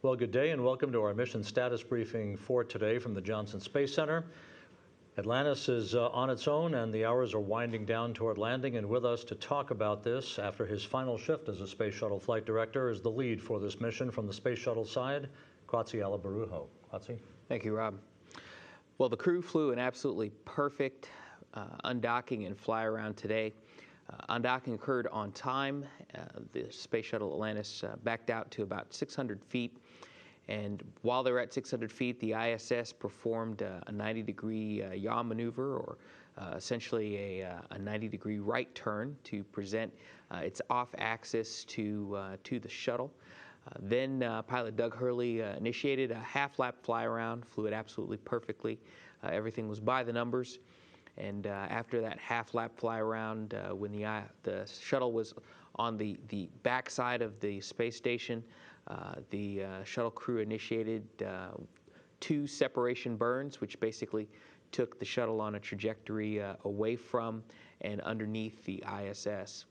Well, good day and welcome to our mission status briefing for today from the Johnson Space Center. Atlantis is on its own and the hours are winding down toward landing, and with us to talk about this after his final shift as a Space Shuttle flight director is the lead for this mission from the Space Shuttle side, Kratzy Alabarujo. Kratzy? Thank you, Rob. Well, the crew flew an absolutely perfect undocking and fly around today. Undocking occurred on time. The Space Shuttle Atlantis backed out to about 600 feet. And while they were at 600 feet, the ISS performed a 90-degree yaw maneuver, or essentially a 90-degree right turn to present its off-axis to the shuttle. Then pilot Doug Hurley initiated a half-lap fly-around, flew it absolutely perfectly. Everything was by the numbers. And after that half-lap fly-around, when the shuttle was on the backside of the space station, the shuttle crew initiated 2 separation burns, which basically took the shuttle on a trajectory away from and underneath the ISS.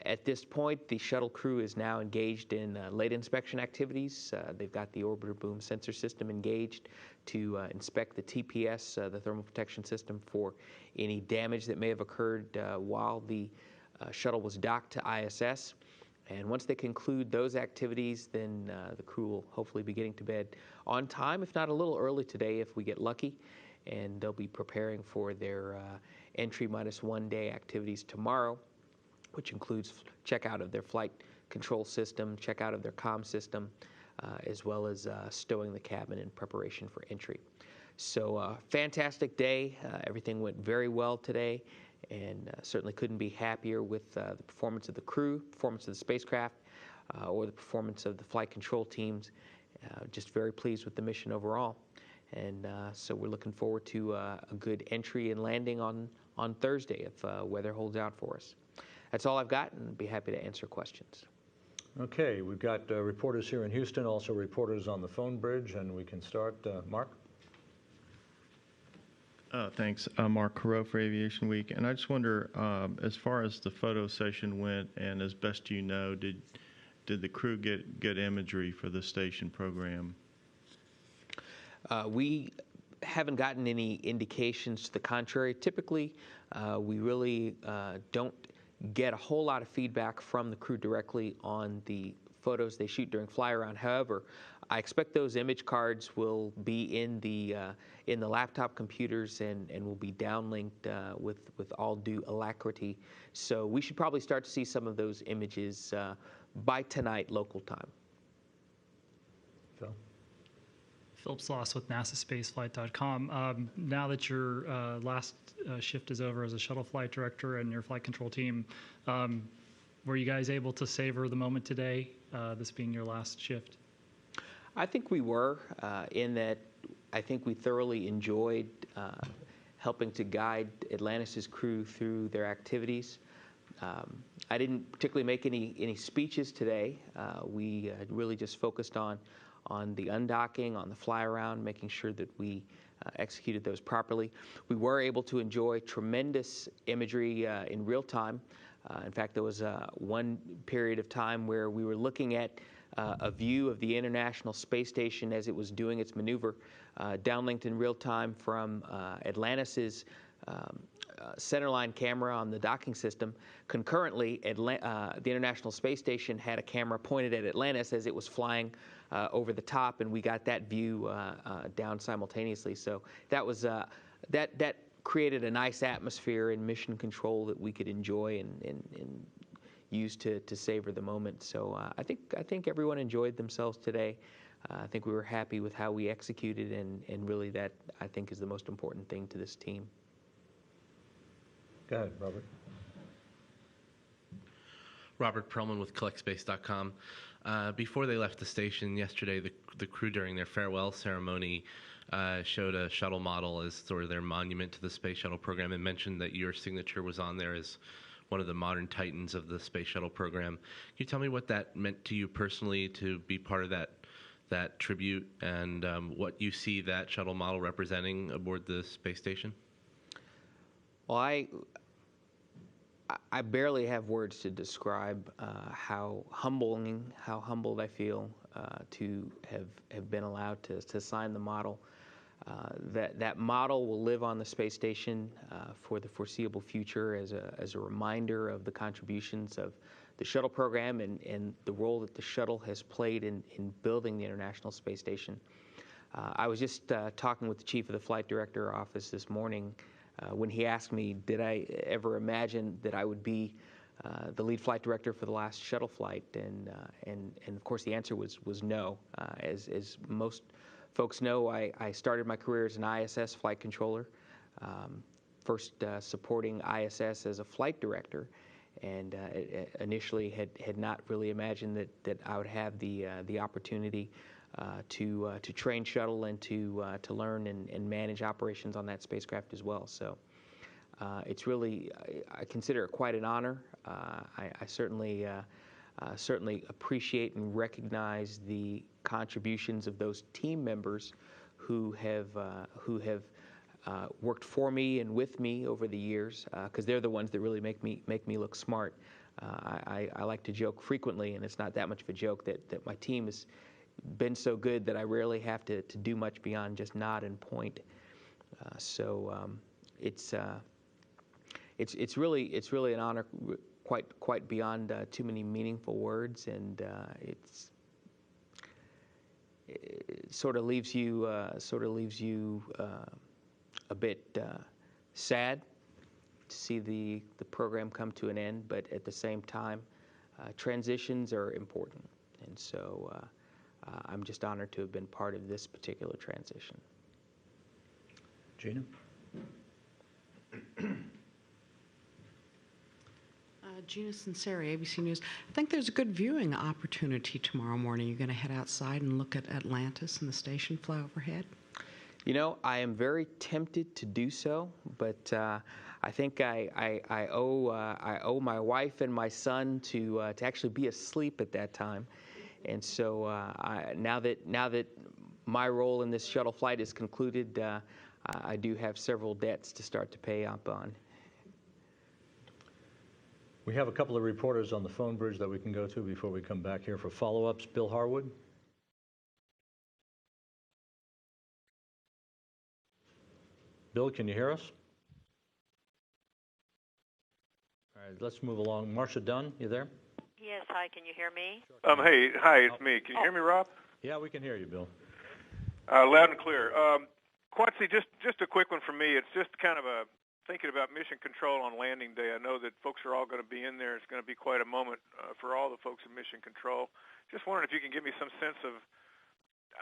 At this point, the shuttle crew is now engaged in late inspection activities. They've got the orbiter boom sensor system engaged to inspect the TPS, the thermal protection system, for any damage that may have occurred while the shuttle was docked to ISS. And once they conclude those activities, then the crew will hopefully be getting to bed on time, if not a little early today if we get lucky. And they'll be preparing for their entry minus 1 day activities tomorrow, which includes checkout of their flight control system, checkout of their comm system, as well as stowing the cabin in preparation for entry. So fantastic day. Everything went very well today, and certainly couldn't be happier with the performance of the crew, performance of the spacecraft, or the performance of the flight control teams. Just very pleased with the mission overall. And so we're looking forward to a good entry and landing on Thursday if weather holds out for us. That's all I've got, and I'd be happy to answer questions. Okay, we've got reporters here in Houston, also reporters on the phone bridge, and we can start. Mark? Thanks. Mark Carreau for Aviation Week. And I just wonder, as far as the photo session went, and as best you know, did the crew get good imagery for the station program? We haven't gotten any indications to the contrary. Typically, we really don't get a whole lot of feedback from the crew directly on the photos they shoot during fly-around. However, I expect those image cards will be in the laptop computers and will be downlinked with all due alacrity. So we should probably start to see some of those images by tonight local time. Phil? Philip Sloss with NASASpaceflight.com. Now that your last shift is over as a shuttle flight director and your flight control team, were you guys able to savor the moment today, this being your last shift? I think we were, in that I think we thoroughly enjoyed helping to guide Atlantis' crew through their activities. I didn't particularly make any speeches today. We really just focused on the undocking, on the fly around, making sure that we executed those properly. We were able to enjoy tremendous imagery in real time. In fact, there was one period of time where we were looking at a view of the International Space Station as it was doing its maneuver, downlinked in real time from Atlantis' centerline camera on the docking system. Concurrently, the International Space Station had a camera pointed at Atlantis as it was flying over the top, and we got that view down simultaneously. So that was that created a nice atmosphere in mission control that we could enjoy and use to savor the moment. So I think everyone enjoyed themselves today. I think we were happy with how we executed, and really that, I think, is the most important thing to this team. Go ahead, Robert. Robert Perlman with CollectSpace.com. Before they left the station yesterday, the crew during their farewell ceremony showed a shuttle model as sort of their monument to the space shuttle program, and mentioned that your signature was on there as one of the modern titans of the space shuttle program. Can you tell me what that meant to you personally to be part of that tribute, and what you see that shuttle model representing aboard the space station? Well, I barely have words to describe how humbled I feel to have been allowed to sign the model. That model will live on the space station for the foreseeable future as a reminder of the contributions of the shuttle program and the role that the shuttle has played in building the International Space Station. I was just talking with the chief of the flight director office this morning when he asked me, did I ever imagine that I would be the lead flight director for the last shuttle flight? And of course the answer was no. As most folks know, I started my career as an ISS flight controller, first supporting ISS as a flight director, and initially had not really imagined that I would have the opportunity to train shuttle and to learn and manage operations on that spacecraft as well. So it's really, I consider it quite an honor. I certainly appreciate and recognize the contributions of those team members who have worked for me and with me over the years, because they're the ones that really make me look smart. I like to joke frequently, and it's not that much of a joke, that my team has been so good that I rarely have to do much beyond just nod and point. It's really an honor, quite beyond too many meaningful words, and it sort of leaves you a bit sad to see the program come to an end. But at the same time, transitions are important, and so I'm just honored to have been part of this particular transition. Gina? Gina Sinceri, ABC News. I think there's a good viewing opportunity tomorrow morning. You're going to head outside and look at Atlantis and the station fly overhead? You know, I am very tempted to do so, but I think I owe my wife and my son to actually be asleep at that time, and so now that my role in this shuttle flight is concluded, I do have several debts to start to pay up on. We have a couple of reporters on the phone bridge that we can go to before we come back here for follow-ups. Bill Harwood. Bill, can you hear us? All right, let's move along. Marcia Dunn, you there? Yes, hi, can you hear me? Hey, hi, it's me. Can you hear me, Rob? Yeah, we can hear you, Bill. Loud and clear. Quincy, just a quick one from me. It's just kind of thinking about mission control on landing day. I know that folks are all going to be in there. It's going to be quite a moment for all the folks in mission control. Just wondering if you can give me some sense of,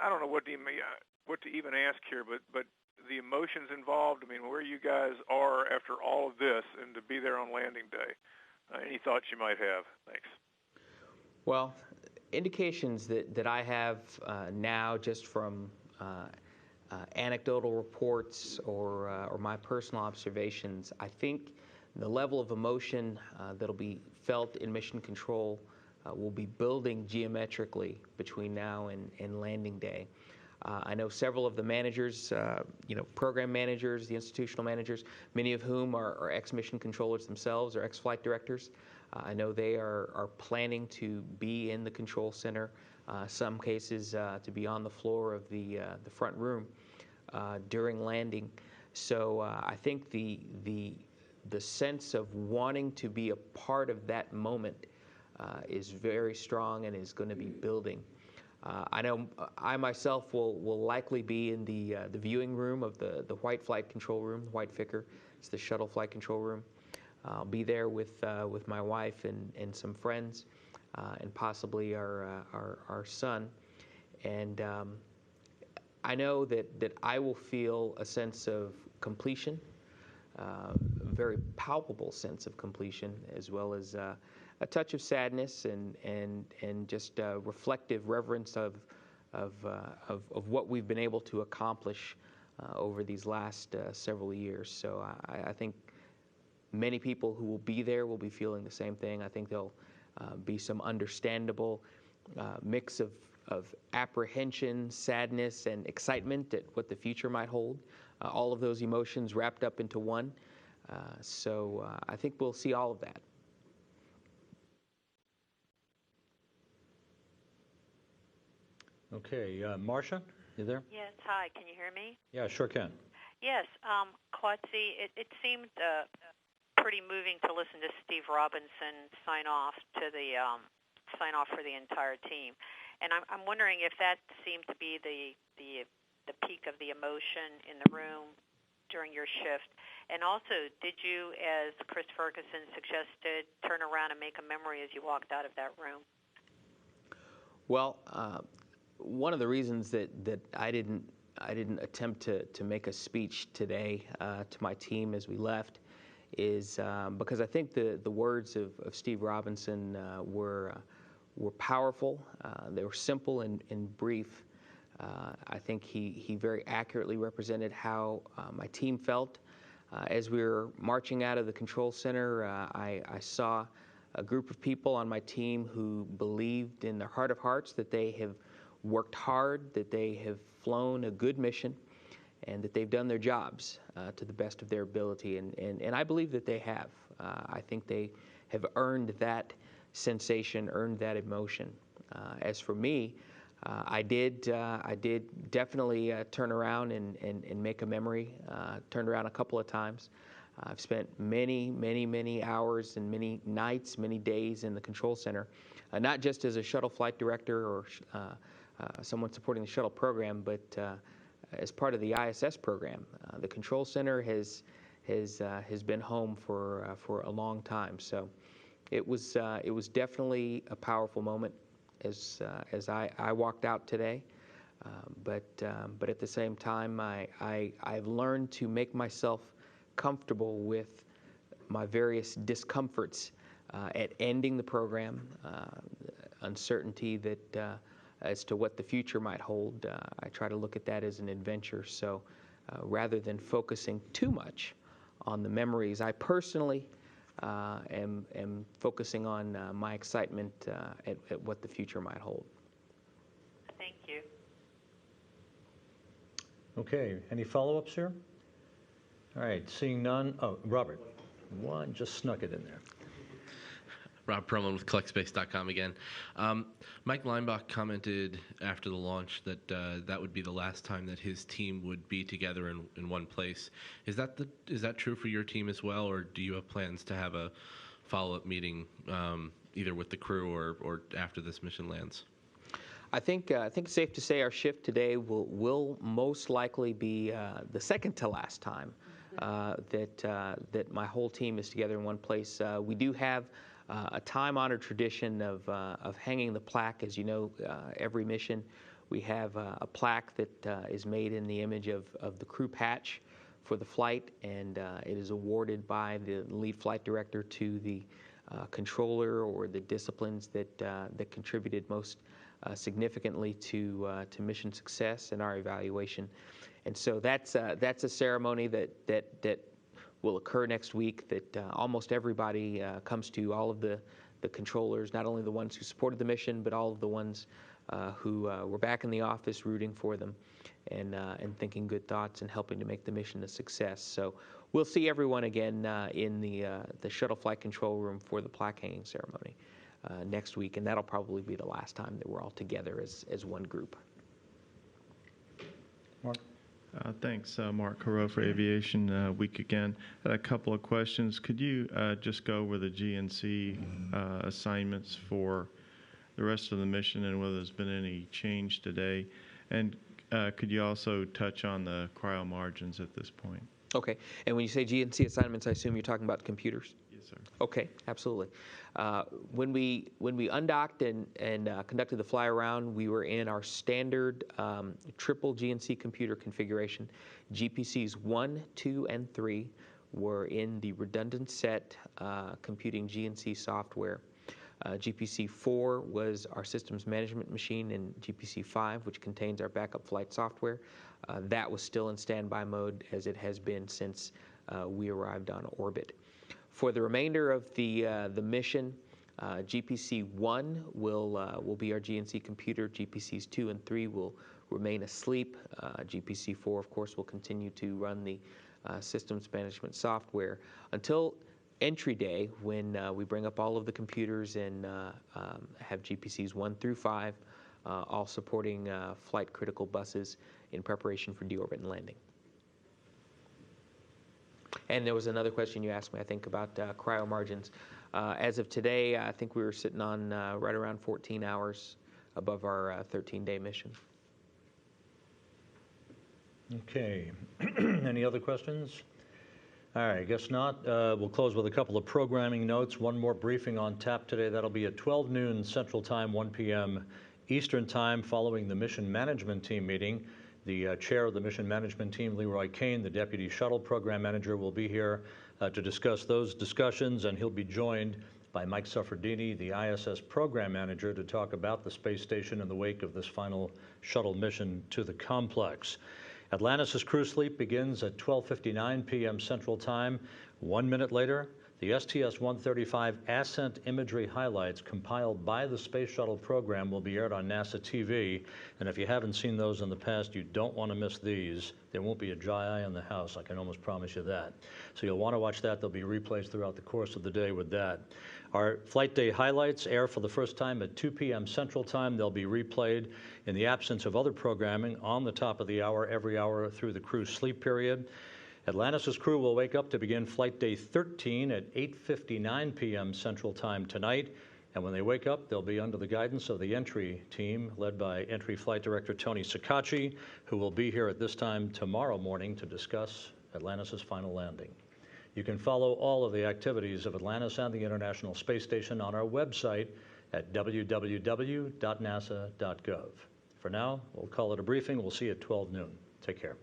I don't know what to even ask here, but the emotions involved. I mean, where you guys are after all of this and to be there on landing day. Any thoughts you might have? Thanks. Well, indications that I have now just from anecdotal reports or my personal observations, I think the level of emotion that'll be felt in mission control will be building geometrically between now and landing day. I know several of the managers, program managers, the institutional managers, many of whom are ex-mission controllers themselves or ex-flight directors. I know they are planning to be in the control center, some cases to be on the floor of the front room during landing. So I think the sense of wanting to be a part of that moment is very strong and is going to be building. I know I myself will likely be in the viewing room of the White Flight Control Room, the White FICR. It's the shuttle flight control room. I'll be there with my wife and some friends, and possibly our son. And I know that I will feel a sense of completion, a very palpable sense of completion, as well as a touch of sadness and just reflective reverence of what we've been able to accomplish over these last several years. So I think many people who will be there will be feeling the same thing. I think there'll be some understandable mix of apprehension, sadness, and excitement at what the future might hold. All of those emotions wrapped up into one. So I think we'll see all of that. Okay, Marcia, you there? Yes, hi. Can you hear me? Yeah, sure can. Yes, Quatsi, it seemed pretty moving to listen to Steve Robinson sign off for the entire team, and I'm wondering if that seemed to be the peak of the emotion in the room during your shift, and also did you, as Chris Ferguson suggested, turn around and make a memory as you walked out of that room? Well, one of the reasons that I didn't attempt to make a speech today to my team as we left is because I think the words of Steve Robinson were powerful. They were simple and brief. I think he very accurately represented how my team felt. As we were marching out of the control center, I saw a group of people on my team who believed in their heart of hearts that they have worked hard, that they have flown a good mission, and that they've done their jobs to the best of their ability. And I believe that they have. I think they have earned that sensation, earned that emotion. As for me, I did definitely turn around and make a memory. Turned around a couple of times. I've spent many hours and many nights, many days in the control center, not just as a shuttle flight director or someone supporting the shuttle program, but as part of the ISS program. The control center has been home for a long time. So it was definitely a powerful moment as I walked out today. But at the same time, I've learned to make myself comfortable with my various discomforts at ending the program, uncertainty that as to what the future might hold. I try to look at that as an adventure. So rather than focusing too much on the memories, I personally am focusing on my excitement at what the future might hold. Thank you. Okay, any follow-ups here? All right, seeing none. Oh, Robert, one just snuck it in there. Rob Perlman with CollectSpace.com again. Mike Leinbach commented after the launch that that would be the last time that his team would be together in one place. Is that true for your team as well, or do you have plans to have a follow-up meeting either with the crew or after this mission lands? I think it's safe to say our shift today will most likely be the second to last time that my whole team is together in one place. We do have a time-honored tradition of hanging the plaque. As you know, every mission we have a plaque that is made in the image of the crew patch for the flight, and it is awarded by the lead flight director to the controller or the disciplines that contributed most significantly to mission success and our evaluation. And so that's a ceremony that will occur next week, that almost everybody comes to, all of the controllers, not only the ones who supported the mission, but all of the ones who were back in the office rooting for them and thinking good thoughts and helping to make the mission a success. So we'll see everyone again in the shuttle flight control room for the plaque hanging ceremony next week, and that'll probably be the last time that we're all together as one group. Mark? Thanks, Mark Carreau for Aviation Week again. I had a couple of questions. Could you just go over the GNC assignments for the rest of the mission and whether there's been any change today? And could you also touch on the cryo margins at this point? Okay. And when you say GNC assignments, I assume you're talking about computers? Yes, sir. Okay, absolutely. When we undocked and conducted the fly around, we were in our standard triple GNC computer configuration. GPCs 1, 2, and 3 were in the redundant set computing GNC software. GPC 4 was our systems management machine, and GPC 5, which contains our backup flight software, that was still in standby mode as it has been since we arrived on orbit. For the remainder of the mission, GPC 1 will be our GNC computer. GPCs 2 and 3 will remain asleep. GPC 4, of course, will continue to run the systems management software until entry day, when we bring up all of the computers and have GPCs 1 through 5, all supporting flight critical buses in preparation for deorbit and landing. And there was another question you asked me, I think, about cryo margins. As of today, I think we were sitting on right around 14 hours above our 13-day mission. Okay. Any other questions? All right, I guess not. We'll close with a couple of programming notes. One more briefing on tap today. That'll be at 12 noon Central Time, 1 p.m. Eastern Time, following the Mission Management Team meeting. The chair of the Mission Management Team, Leroy Kane, the Deputy Shuttle Program Manager, will be here to discuss those discussions, and he'll be joined by Mike Suffredini, the ISS Program Manager, to talk about the space station in the wake of this final shuttle mission to the complex. Atlantis' crew sleep begins at 12:59 p.m. Central Time. 1 minute later, the STS-135 ascent imagery highlights compiled by the Space Shuttle program will be aired on NASA TV. And if you haven't seen those in the past, you don't want to miss these. There won't be a dry eye in the house, I can almost promise you that. So you'll want to watch that. There'll be replays throughout the course of the day with that. Our flight day highlights air for the first time at 2 p.m. Central Time. They'll be replayed in the absence of other programming on the top of the hour, every hour through the crew sleep period. Atlantis' crew will wake up to begin Flight Day 13 at 8:59 p.m. Central Time tonight. And when they wake up, they'll be under the guidance of the entry team, led by Entry Flight Director Tony Sacacci, who will be here at this time tomorrow morning to discuss Atlantis' final landing. You can follow all of the activities of Atlantis and the International Space Station on our website at www.nasa.gov. For now, we'll call it a briefing. We'll see you at 12 noon. Take care.